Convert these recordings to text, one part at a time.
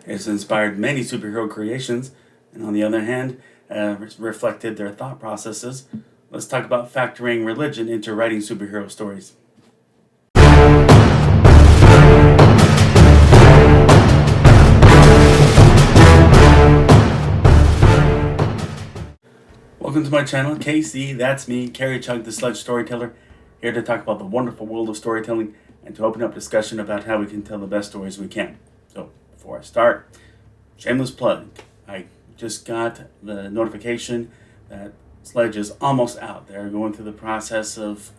It's inspired many superhero creations, and on the other hand, reflected their thought processes. Let's talk about factoring religion into writing superhero stories. Welcome to my channel, KC, that's me, Carrie Chug, the Sludge Storyteller, here to talk about the wonderful world of storytelling and to open up discussion about how we can tell the best stories we can. So, before I start, shameless plug. I just got the notification that Sledge is almost out. They're going through the process of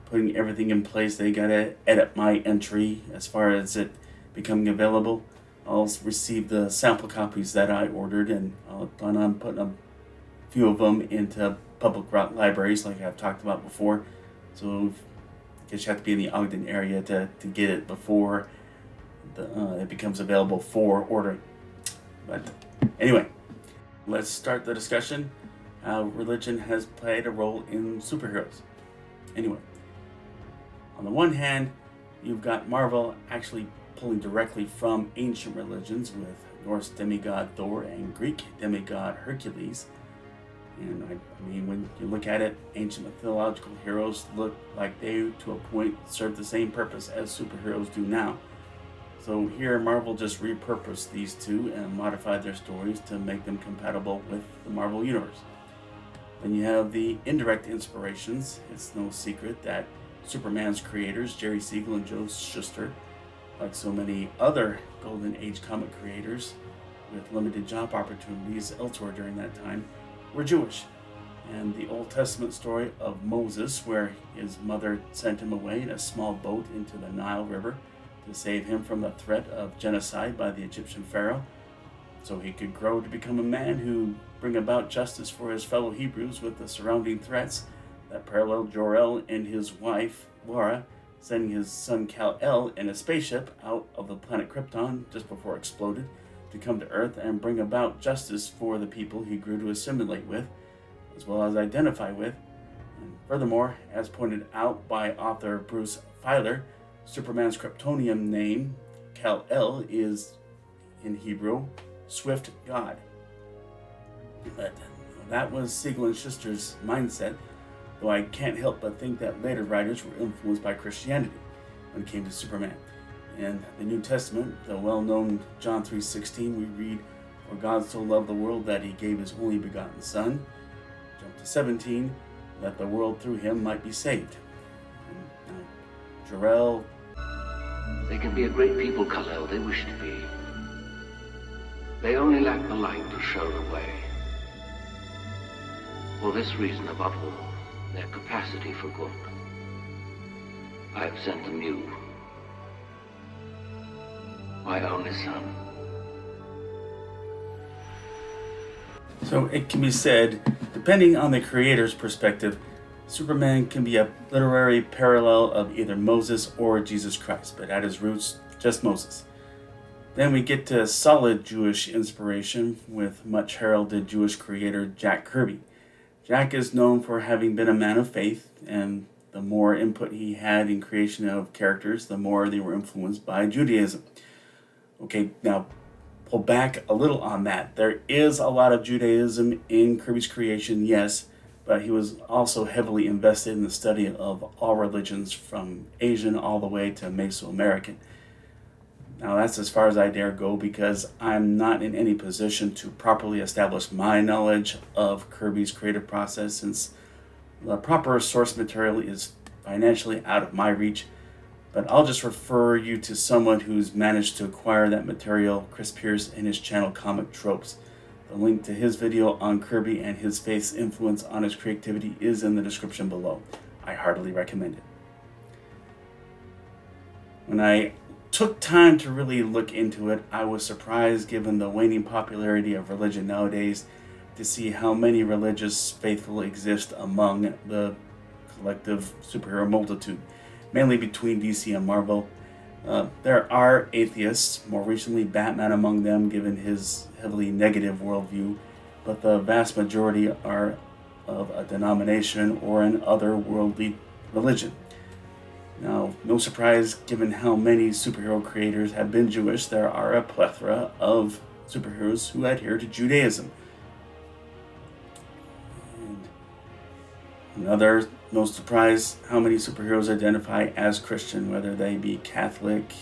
putting everything in place. They got to edit my entry as far as it becoming available. I'll receive the sample copies that I ordered, and I'll plan on putting a few of them into public libraries like I've talked about before. So I guess you have to be in the Ogden area to get it before it becomes available for ordering. But anyway, let's start the discussion how religion has played a role in superheroes. Anyway, on the one hand, you've got Marvel actually pulling directly from ancient religions with Norse demigod Thor and Greek demigod Hercules. And I mean, when you look at it, ancient mythological heroes look like they, to a point, serve the same purpose as superheroes do now. So here, Marvel just repurposed these two and modified their stories to make them compatible with the Marvel Universe. Then you have the indirect inspirations. It's no secret that Superman's creators, Jerry Siegel and Joe Shuster, like so many other Golden Age comic creators with limited job opportunities elsewhere during that time, were Jewish. And the Old Testament story of Moses, where his mother sent him away in a small boat into the Nile River to save him from the threat of genocide by the Egyptian pharaoh, so he could grow to become a man who bring about justice for his fellow Hebrews with the surrounding threats that paralleled Jor-El and his wife Laura sending his son Kal-El in a spaceship out of the planet Krypton just before it exploded to come to Earth and bring about justice for the people he grew to assimilate with, as well as identify with. And furthermore, as pointed out by author Bruce Feiler, Superman's Kryptonian name, Kal-El, is, in Hebrew, Swift God. But that was Siegel and Schuster's mindset, though I can't help but think that later writers were influenced by Christianity when it came to Superman. In the New Testament, the well-known John 3:16, we read, "For God so loved the world that he gave his only begotten Son." Jump to 17, "that the world through him might be saved." And now, Jor-El. They can be a great people, Kal-El, they wish to be. They only lack the light to show the way. For this reason above all, their capacity for good, I have sent them you, my only son. So it can be said, depending on the creator's perspective, Superman can be a literary parallel of either Moses or Jesus Christ, but at his roots, just Moses. Then we get to solid Jewish inspiration with much heralded Jewish creator Jack Kirby. Jack is known for having been a man of faith, and the more input he had in creation of characters, the more they were influenced by Judaism. Okay, now pull back a little on that. There is a lot of Judaism in Kirby's creation, yes, but he was also heavily invested in the study of all religions from Asian all the way to Mesoamerican. Now that's as far as I dare go because I'm not in any position to properly establish my knowledge of Kirby's creative process, since the proper source material is financially out of my reach. But I'll just refer you to someone who's managed to acquire that material, Chris Pierce, in his channel Comic Tropes. The link to his video on Kirby and his faith's influence on his creativity is in the description below. I heartily recommend it. When I took time to really look into it, I was surprised, given the waning popularity of religion nowadays, to see how many religious faithful exist among the collective superhero multitude, mainly between DC and Marvel. There are atheists, more recently Batman among them, given his heavily negative worldview, but the vast majority are of a denomination or an otherworldly religion. Now, no surprise given how many superhero creators have been Jewish, there are a plethora of superheroes who adhere to Judaism. And another, no surprise, how many superheroes identify as Christian, whether they be Catholic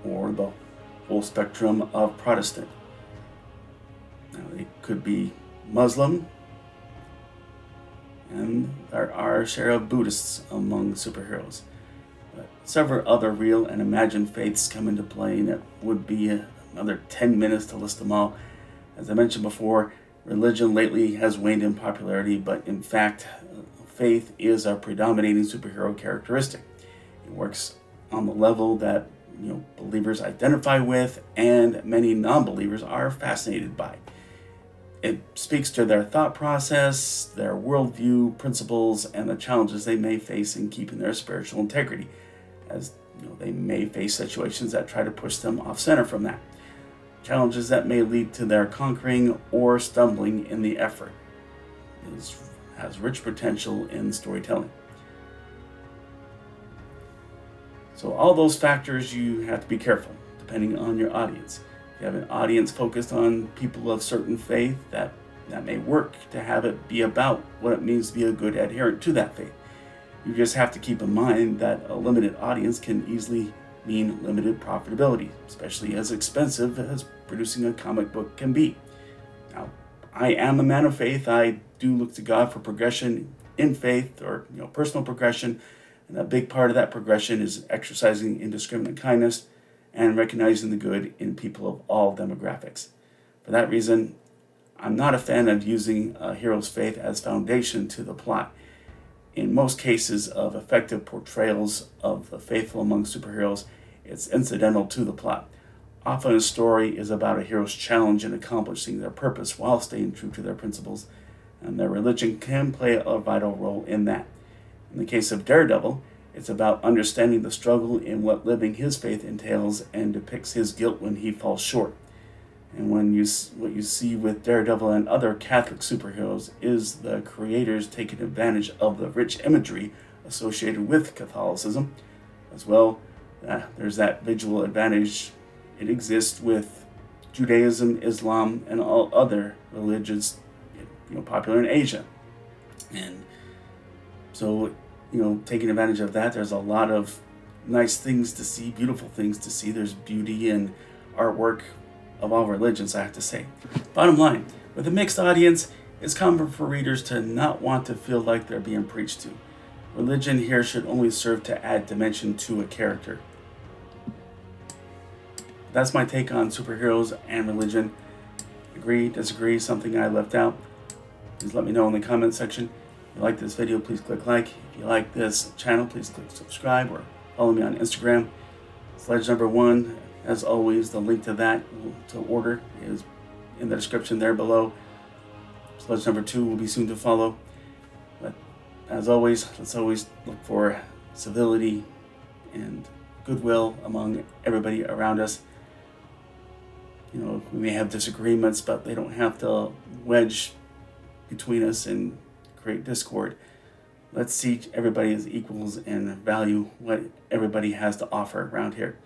or the whole spectrum of Protestant. Now, they could be Muslim, and there are a share of Buddhists among superheroes. But several other real and imagined faiths come into play, and it would be another 10 minutes to list them all. As I mentioned before, religion lately has waned in popularity, but in fact, faith is a predominating superhero characteristic. It works on the level that believers identify with, and many non-believers are fascinated by. It speaks to their thought process, their worldview, principles, and the challenges they may face in keeping their spiritual integrity, as they may face situations that try to push them off center from that. Challenges that may lead to their conquering or stumbling in the effort. It has rich potential in storytelling. So all those factors, you have to be careful, depending on your audience. If you have an audience focused on people of certain faith, that may work to have it be about what it means to be a good adherent to that faith. You just have to keep in mind that a limited audience can easily mean limited profitability, especially as expensive as producing a comic book can be. Now, I am a man of faith. I do look to God for progression in faith, or personal progression, and a big part of that progression is exercising indiscriminate kindness and recognizing the good in people of all demographics. For that reason, I'm not a fan of using a hero's faith as foundation to the plot. In most cases of effective portrayals of the faithful among superheroes, it's incidental to the plot. Often a story is about a hero's challenge in accomplishing their purpose while staying true to their principles, and their religion can play a vital role in that. In the case of Daredevil, it's about understanding the struggle in what living his faith entails, and depicts his guilt when he falls short. And what you see with Daredevil and other Catholic superheroes is the creators taking advantage of the rich imagery associated with Catholicism. As well, there's that visual advantage. It exists with Judaism, Islam, and all other religions popular in Asia. And so, taking advantage of that, there's a lot of nice things to see, beautiful things to see. There's beauty in artwork of all religions, I have to say. Bottom line, with a mixed audience, it's common for readers to not want to feel like they're being preached to. Religion here should only serve to add dimension to a character. That's my take on superheroes and religion. Agree, disagree, something I left out? Please let me know in the comment section. If you like this video, please click like. If you like this channel, please click subscribe, or follow me on Instagram. Sledge number 1, as always, the link to that to order is in the description there below. Sledge number 2 will be soon to follow. But as always, let's always look for civility and goodwill among everybody around us. We may have disagreements, but they don't have to wedge between us and create discord. Let's see everybody as equals and value what everybody has to offer around here.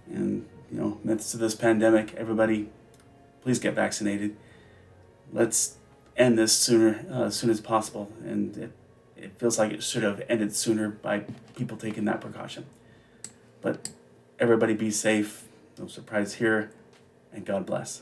And amidst of this pandemic, everybody, please get vaccinated. Let's end this sooner, as soon as possible. And it feels like it should have ended sooner by people taking that precaution. But everybody be safe. No surprise here, and God bless.